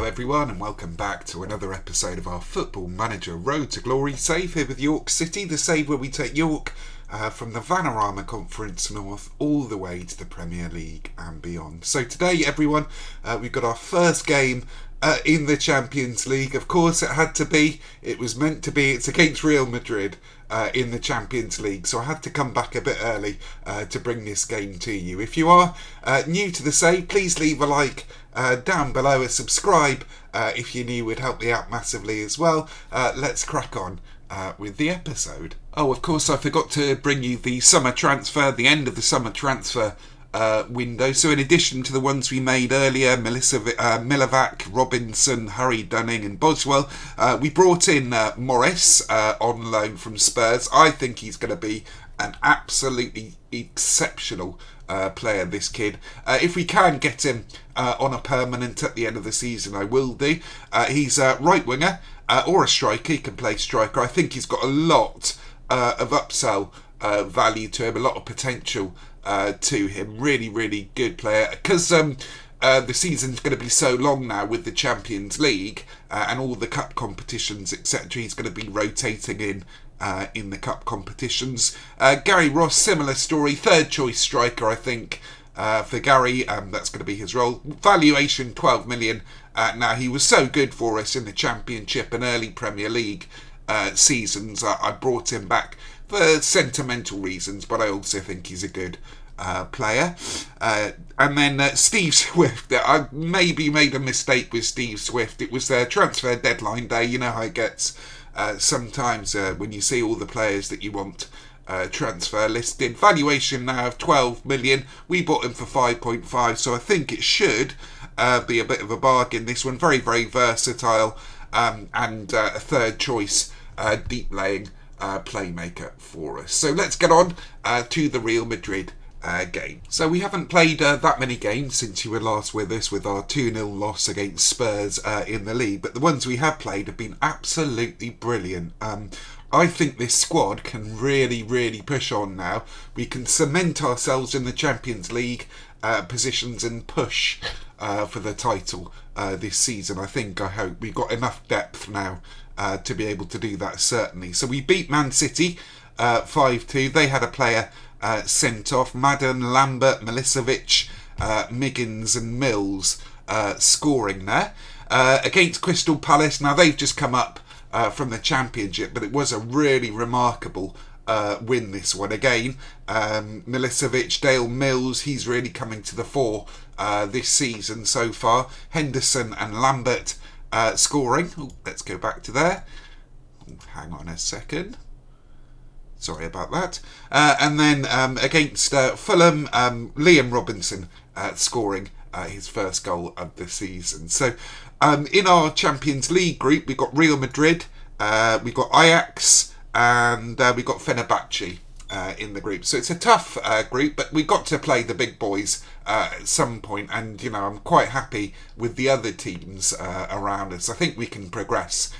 Hello everyone and welcome back to another episode of our Football Manager Road to Glory save here with York City, the save where we take York from the Vanarama Conference North all the way to the Premier League and beyond. So today everyone, we've got our first game in the Champions League. Of course it had to be, it was meant to be, it's against Real Madrid in the Champions League, so I had to come back a bit early to bring this game to you. If you are new to the save, please leave a like down below, a subscribe if you're new would help me out massively as well. Let's crack on with the episode. Oh, of course I forgot to bring you the summer transfer, the end of the summer transfer window. So in addition to the ones we made earlier, Milivac, Robinson, Harry Dunning and Boswell, we brought in Morris on loan from Spurs. I think he's going to be an absolutely exceptional player, this kid. If we can get him on a permanent at the end of the season, I will do. He's a right winger or a striker. He can play striker. I think he's got a lot of upsell value to him, a lot of potential to him. Really good player, because the season's going to be so long now with the Champions League and all the cup competitions, etc. He's going to be rotating in the cup competitions. Gary Ross, similar story, third choice striker I think for Gary. That's going to be his role. Valuation 12 million. Now he was so good for us in the Championship and early Premier League seasons. I brought him back for sentimental reasons, but I also think he's a good player. And then Steve Swift. I maybe made a mistake with Steve Swift. It was their transfer deadline day. You know how it gets sometimes when you see all the players that you want transfer listed. Valuation now of 12 million. We bought him for 5.5, so I think it should be a bit of a bargain, this one. Very versatile and a third choice deep laying playmaker for us. So let's get on to the Real Madrid game. So we haven't played that many games since you were last with us with our 2-0 loss against Spurs in the league, but the ones we have played have been absolutely brilliant. I think this squad can really push on now. We can cement ourselves in the Champions League positions and push for the title this season. I hope we've got enough depth now to be able to do that, certainly. So we beat Man City 5-2. They had a player sent off. Madden, Lambert, Milicevic, Miggins and Mills scoring there. Against Crystal Palace, now they've just come up from the Championship, but it was a really remarkable win, this one. Again, Milicevic, Dale Mills, he's really coming to the fore this season so far. Henderson and Lambert scoring. Ooh, let's go back to there. Hang on a second. Sorry about that. And then against Fulham, Liam Robinson scoring his first goal of the season. So in our Champions League group, we've got Real Madrid, we've got Ajax, and we've got Fenerbahce in the group. So it's a tough group, but we've got to play the big boys at some point. And, you know, I'm quite happy with the other teams around us. I think we can progress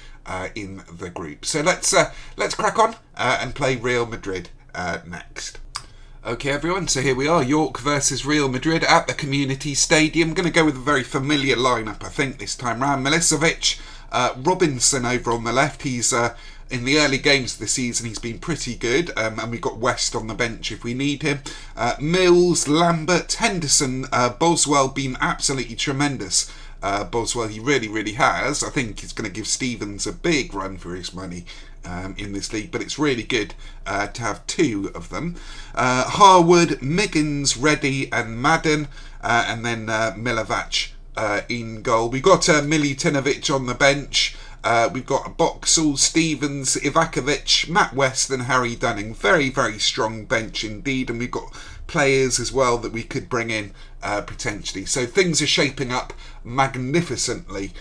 in the group. So let's crack on and play Real Madrid next. Okay everyone, so here we are, York versus Real Madrid at the Community Stadium. I'm going to go with a very familiar lineup I think this time round. Milicevic, Robinson over on the left. He's in the early games of the season he's been pretty good, and we've got West on the bench if we need him. Mills, Lambert, Henderson, Boswell been absolutely tremendous. Boswell, he really has. I think he's going to give Stevens a big run for his money in this league, but it's really good to have two of them. Harwood, Miggins, Reddy and Madden, and then Milivac in goal. We've got Milutinovic on the bench. We've got Boxall, Stevens, Ivakovic, Matt West and Harry Dunning. Very strong bench indeed, and we've got players as well that we could bring in potentially. So things are shaping up magnificently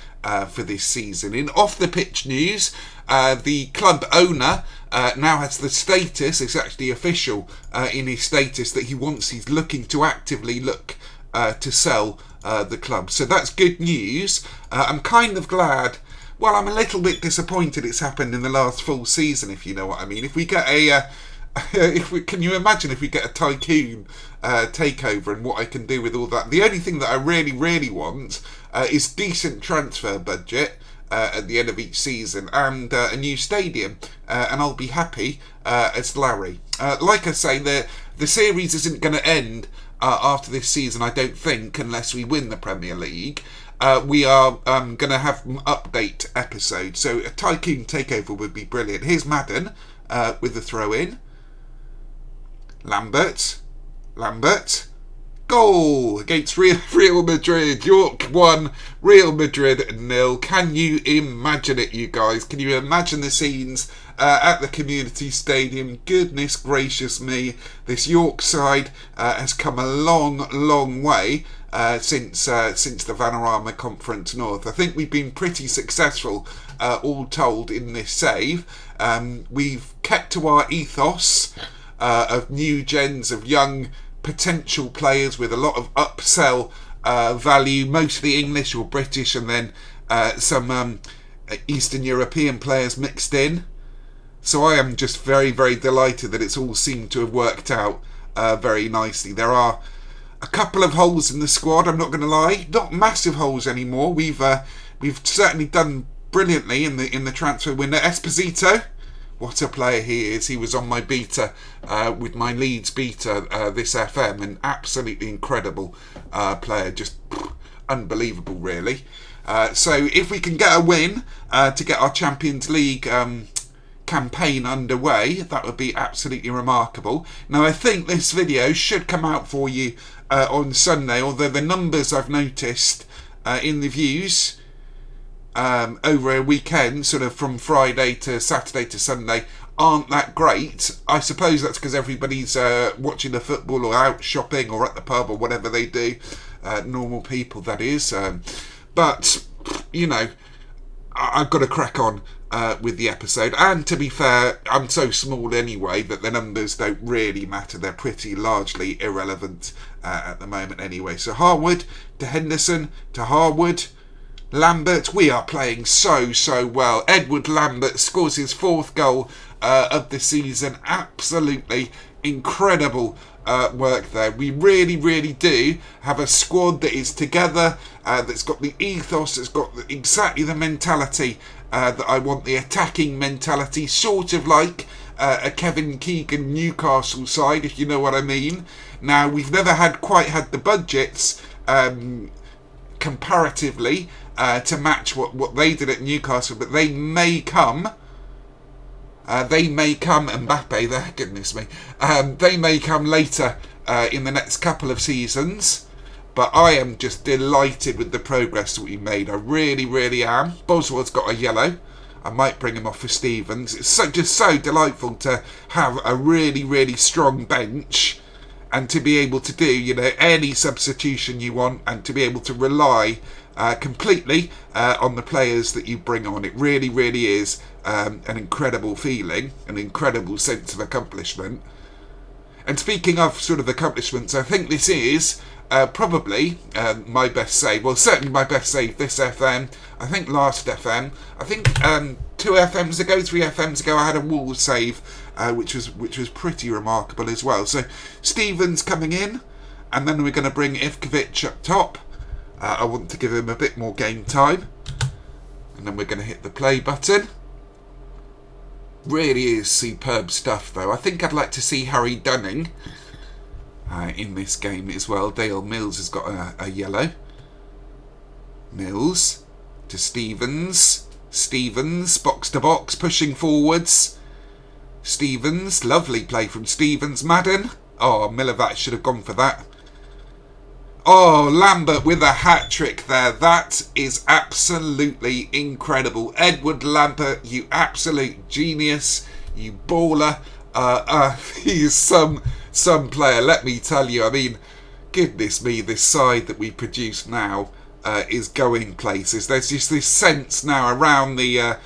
for this season. In off-the-pitch news, the club owner now has the status, it's actually official in his status, that he's looking to actively look to sell the club. So that's good news. I'm kind of glad. Well, I'm a little bit disappointed it's happened in the last full season, if you know what I mean. If we get a can you imagine if we get a tycoon takeover and what I can do with all that? The only thing that I really want is decent transfer budget at the end of each season, and a new stadium, and I'll be happy as Larry. Like I say, the series isn't going to end after this season, I don't think, unless we win the Premier League. We are going to have an update episode, so a Tycoon takeover would be brilliant. Here's Madden with the throw in. Lambert, goal against Real Madrid. York 1, Real Madrid 0. Can you imagine it, you guys? Can you imagine the scenes at the community stadium? Goodness gracious me, this York side has come a long way since the Vanarama Conference North. I think we've been pretty successful, all told, in this save. We've kept to our ethos of new gens, of young potential players with a lot of upsell value, mostly English or British, and then some Eastern European players mixed in. So I am just very delighted that it's all seemed to have worked out very nicely. There are a couple of holes in the squad, I'm not going to lie, not massive holes anymore. We've certainly done brilliantly in the transfer window. Esposito, what a player he is. He was on my beta with my Leeds beta this FM, an absolutely incredible player, just unbelievable really. So if we can get a win to get our Champions League campaign underway, that would be absolutely remarkable. Now I think this video should come out for you on Sunday, although the numbers I've noticed in the views over a weekend, sort of from Friday to Saturday to Sunday, aren't that great. I suppose that's because everybody's watching the football or out shopping or at the pub or whatever they do, normal people that is, but you know, I've got to crack on with the episode. And to be fair, I'm so small anyway that the numbers don't really matter. They're pretty largely irrelevant at the moment anyway. So Harwood to Henderson to Harwood, Lambert, we are playing so well. Edward Lambert scores his 4th goal of the season. Absolutely incredible work there. We really do have a squad that is together, that's got the ethos, that's got exactly the mentality that I want, the attacking mentality, sort of like a Kevin Keegan Newcastle side, if you know what I mean. Now, we've never quite had the budgets comparatively to match what they did at Newcastle, but they may come. Mbappe there, goodness me. They may come later in the next couple of seasons. But I am just delighted with the progress that we made. I really am. Boswell's got a yellow. I might bring him off for Stevens. It's just so delightful to have a really strong bench and to be able to do, you know, any substitution you want, and to be able to rely completely on the players that you bring on. It really is an incredible feeling, an incredible sense of accomplishment. And speaking of sort of accomplishments, I think this is probably my best save. Well, certainly my best save this FM. I think last FM. I think 2 FMs ago, 3 FMs ago, I had a wall save, which was pretty remarkable as well. So Stevens coming in, and then we're going to bring Ivkovic up top. I want to give him a bit more game time, and then we're going to hit the play button. Really is superb stuff, though. I think I'd like to see Harry Dunning in this game as well. Dale Mills has got a yellow. Mills to Stevens. Stevens, box to box, pushing forwards. Stevens, lovely play from Stevens. Madden. Oh, Milivat should have gone for that. Oh, Lambert with a hat-trick there. That is absolutely incredible. Edward Lambert, you absolute genius. You baller. He is some player, let me tell you. I mean, goodness me, this side that we produce now is going places. There's just this sense now around the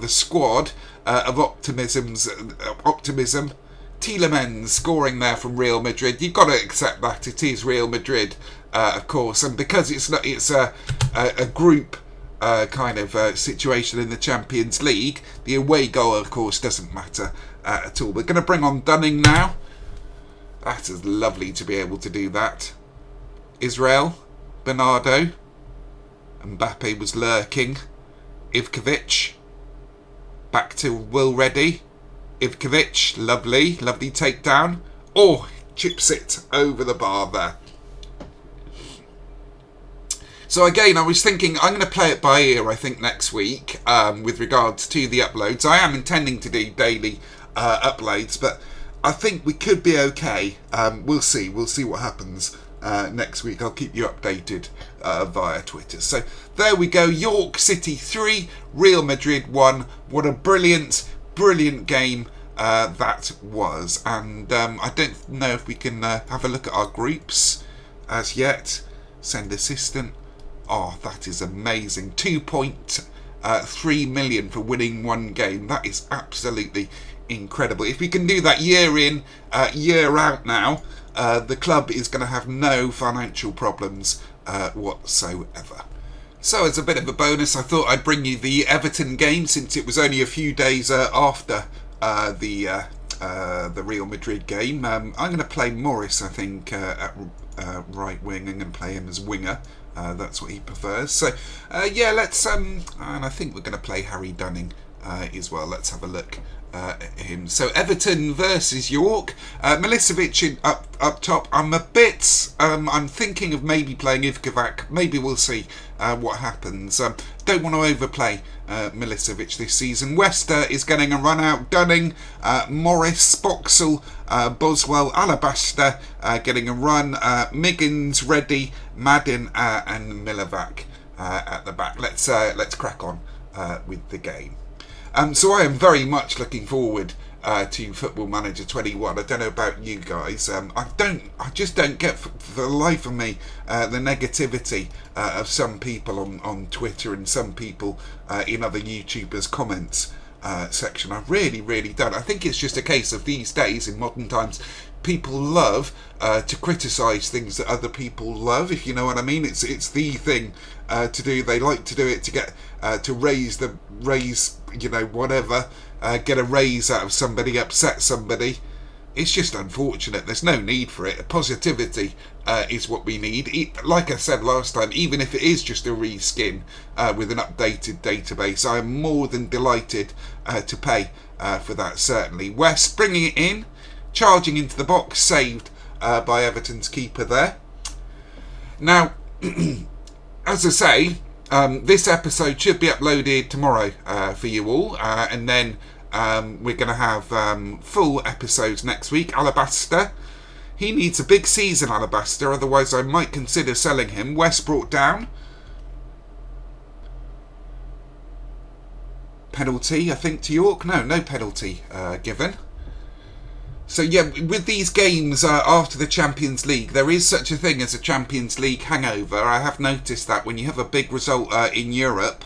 squad of optimism. Tielemans scoring there from Real Madrid. You've got to accept that it is Real Madrid, of course, and because it's a group kind of situation in the Champions League, the away goal, of course, doesn't matter at all. We're going to bring on Dunning now. That is lovely to be able to do that. Israel, Bernardo, Mbappe was lurking. Ivkovic, back to Will Ready. Ivkovic, lovely takedown. Oh, chips it over the bar there. So again, I was thinking I'm going to play it by ear, I think, next week with regards to the uploads. I am intending to do daily uploads, but I think we could be okay. We'll see what happens next week. I'll keep you updated via Twitter. So there we go. York City 3, Real Madrid 1. What a brilliant game that was. And I don't know if we can have a look at our groups as yet. Send assistant. Oh, that is amazing. 2.3 million for winning one game. That is absolutely incredible. If we can do that year in, year out now, the club is going to have no financial problems whatsoever. So as a bit of a bonus, I thought I'd bring you the Everton game, since it was only a few days after the Real Madrid game. I'm going to play Morris, I think, at right wing. I'm going to play him as winger. That's what he prefers. So, yeah, let's... and I think we're going to play Harry Dunning as well. Let's have a look at him. So, Everton versus York. Milicevic up top. I'm a bit... I'm thinking of maybe playing Ivkovic. Maybe we'll see what happens. Don't want to overplay Milicevic this season. Wester is getting a run out. Dunning, Morris, Boxall, Boswell, Alabaster getting a run. Miggins, Reddy, Madden, and Milovac at the back. Let's crack on with the game. So I am very much looking forward to Football Manager 21. I don't know about you guys. I just don't get for the life of me the negativity of some people on Twitter and some people in other YouTubers' comments section. I really don't. I think it's just a case of these days, in modern times, people love to criticise things that other people love, if you know what I mean. It's the thing to do. They like to do it to get to raise whatever, get a raise out of somebody, upset somebody. It's just unfortunate. There's no need for it. Positivity is what we need. Like I said last time, even if it is just a reskin with an updated database, I am more than delighted to pay for that, certainly. West bringing it in, charging into the box, saved by Everton's keeper there. Now, as I say, this episode should be uploaded tomorrow for you all, and then we're going to have full episodes next week. Alabaster, he needs a big season, Alabaster, otherwise I might consider selling him. West brought down. Penalty, I think, to York. No penalty given. So yeah, with these games after the Champions League, there is such a thing as a Champions League hangover. I have noticed that when you have a big result in Europe,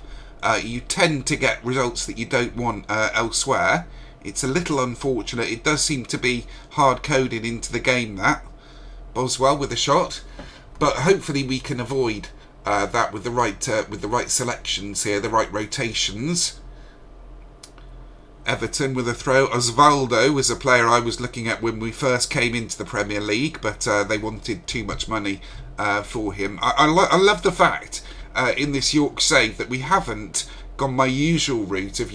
you tend to get results that you don't want elsewhere. It's a little unfortunate. It does seem to be hard-coded into the game, that. Boswell with a shot. But hopefully we can avoid that with the right selections here, the right rotations. Everton with a throw. Osvaldo was a player I was looking at when we first came into the Premier League, but they wanted too much money for him. I love the fact in this York save that we haven't gone my usual route of,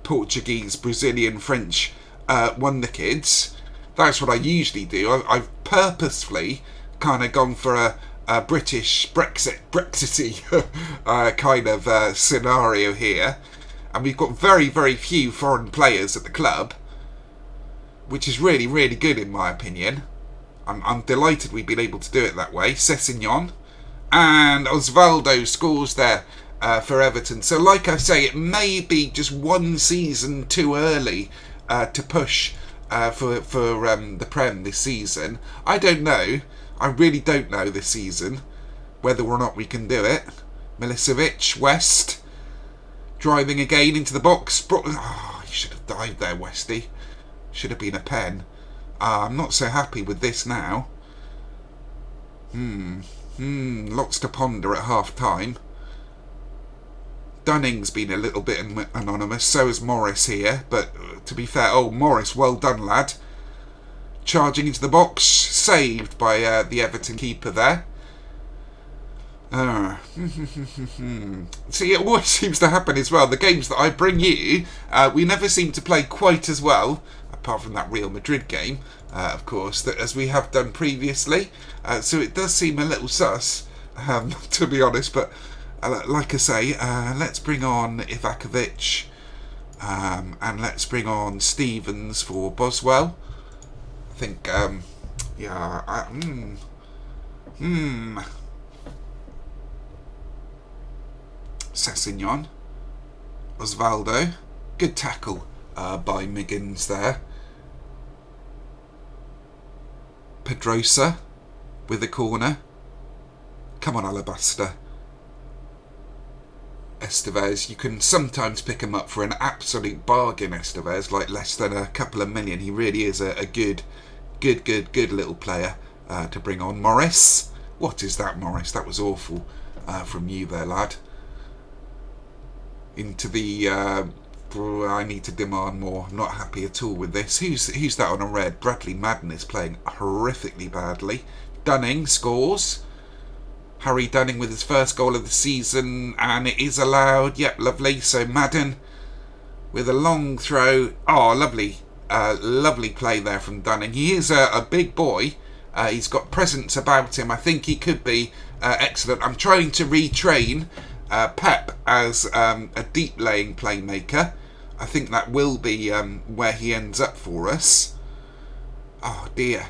Portuguese, Brazilian, French wonder kids. That's what I usually do. I've purposefully kind of gone for a British Brexity kind of scenario here. And we've got very, very few foreign players at the club, which is really, really good in my opinion. I'm delighted we've been able to do it that way. Sessegnon and Osvaldo scores there for Everton. So like I say, it may be just one season too early to push for the Prem this season. I don't know. I really don't know this season whether or not we can do it. Milicevic, West... driving again into the box. Oh, you should have dived there, Westy. Should have been a pen. I'm not so happy with this now. Lots to ponder at half-time. Dunning's been a little bit anonymous. So is Morris here. But to be fair... Oh, Morris, well done, lad. Charging into the box. Saved by the Everton keeper there. See, it always seems to happen as well. The games that I bring you, we never seem to play quite as well, apart from that Real Madrid game, of course, that as we have done previously. So it does seem a little sus, to be honest. But like I say, let's bring on Ivakovic, and let's bring on Stevens for Boswell. I think, Sessignon, Osvaldo, good tackle by Miggins there. Pedrosa with the corner. Come on, Alabaster. Estevez, you can sometimes pick him up for an absolute bargain, Estevez, like less than a couple of million. He really is a good little player to bring on. Morris, what is that, Morris? That was awful from you there, lad. Into the I need to demand more. I'm not happy at all with this. Who's that on a red? Bradley Madden is playing horrifically badly. Dunning scores. Harry Dunning with his first goal of the season, and it is allowed. Yep, lovely. So Madden with a long throw. Oh, lovely. Lovely play there from Dunning. He is a big boy. He's got presence about him. I think he could be excellent. I'm trying to retrain Pep as a deep laying playmaker. I think that will be where he ends up for us. Oh dear.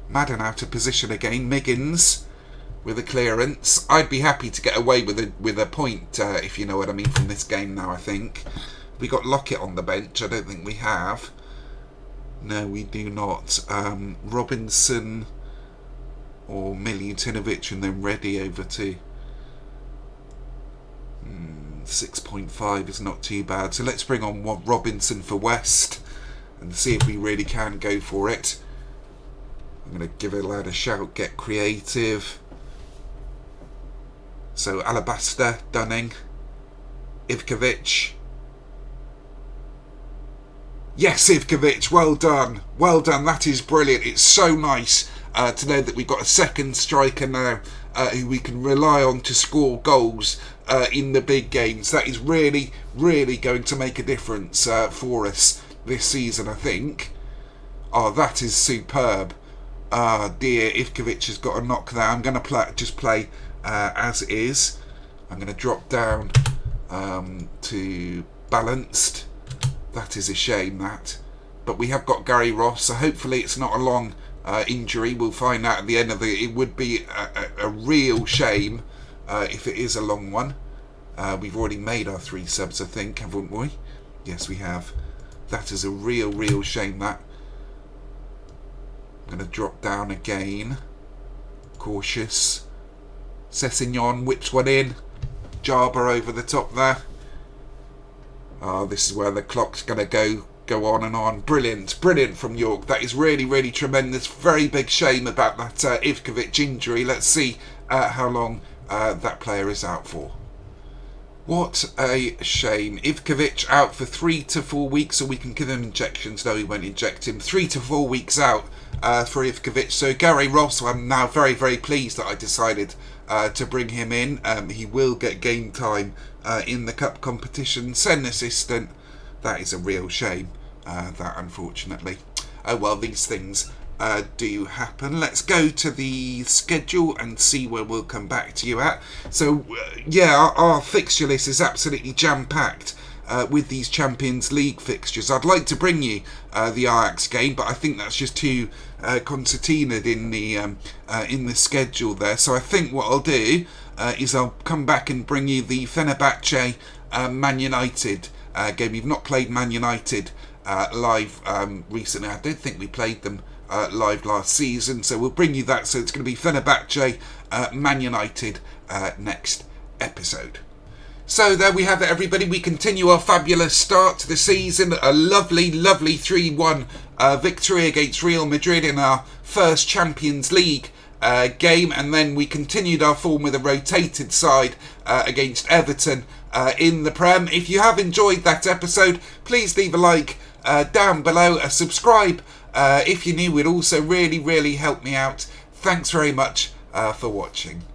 Madden out of position again. Miggins with a clearance. I'd be happy to get away with a point, if you know what I mean, from this game now, I think. We got Lockett on the bench. I don't think we have. No, we do not. Robinson or Miljutinovic, and then Reddy over to 6.5 is not too bad. So let's bring on Robinson for West and see if we really can go for it. I'm going to give a lad a shout, get creative. So Alabaster, Dunning, Ivkovic. Yes, Ivkovic, well done. Well done, that is brilliant. It's so nice to know that we've got a second striker now who we can rely on to score goals in the big games. That is really, really going to make a difference for us this season, I think. Oh, that is superb. Ah, dear, Ivkovic has got a knock there. I'm going to just play as is. I'm going to drop down to balanced. That is a shame, that. But we have got Gary Ross, so hopefully it's not a long injury. We'll find out at the end of it. It would be a real shame if it is a long one. We've already made our 3 subs, I think, haven't we? Yes, we have. That is a real shame, that. I'm going to drop down again. Cautious. Sessignon whips one in. Jarber over the top there. Oh, this is where the clock's going to go on and on. Brilliant from York. That is really tremendous. Very big shame about that Ivkovic injury. Let's see how long that player is out for. What a shame. Ivkovic out for 3 to 4 weeks, so we can give him injections. No, we won't inject him. 3 to 4 weeks out for Ivkovic. So Gary Ross, I'm now very pleased that I decided to bring him in. He will get game time in the cup competition. Send assistant. That is a real shame, that unfortunately. Oh well, these things do happen. Let's go to the schedule and see where we'll come back to you at. So yeah, our fixture list is absolutely jam-packed with these Champions League fixtures. I'd like to bring you the Ajax game, but I think that's just too concertinaed in the schedule there. So I think what I'll do is I'll come back and bring you the Fenerbahce Man United game. We've not played Man United live recently. I don't think we played them live last season, so we'll bring you that. So it's going to be Fenerbahce Man United next episode. So there we have it, everybody. We continue our fabulous start to the season. A lovely 3-1 victory against Real Madrid in our first Champions League game, and then we continued our form with a rotated side against Everton in the Prem. If you have enjoyed that episode, please leave a like down below, a subscribe if you're new. Would also really help me out. Thanks very much for watching.